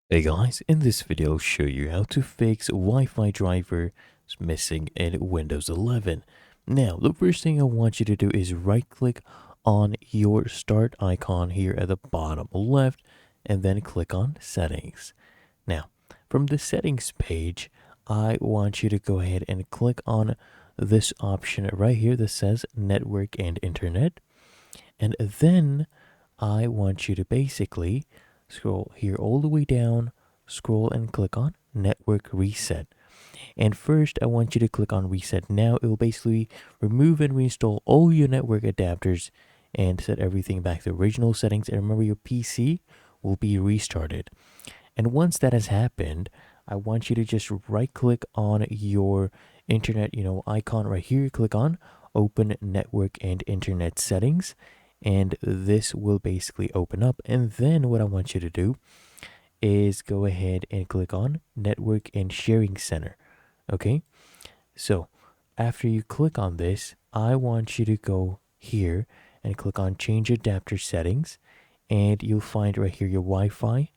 Hey guys, in this video I'll show you how to fix Wi-Fi driver missing in Windows 11. Now, the first thing I want you to do is right click on your start icon here at the bottom left and then click on settings. Now, from the settings page, I want you to go ahead and click on this option right here that says network and internet. And then I want you to basically scroll here all the way down, scroll and click on network reset. And first, I want you to click on reset now. It will basically remove and reinstall all your network adapters and set everything back to original settings. And remember, your PC will be restarted. And once that has happened, I want you to just right click on your internet, icon right here. Click on open network and internet settings. And this will basically open up. And then what I want you to do is go ahead and click on network and sharing center. Okay. So after you click on this, I want you to go here and click on change adapter settings. And you'll find right here your Wi-Fi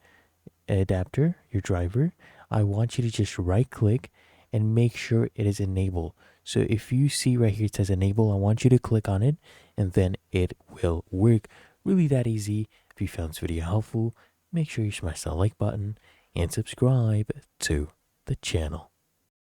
adapter, your driver. I want you to just right click and make sure it is enabled. So if you see right here it says enable, I want you to click on it and then it will work. Really that easy. If you found this video helpful, make sure you smash that like button and subscribe to the channel.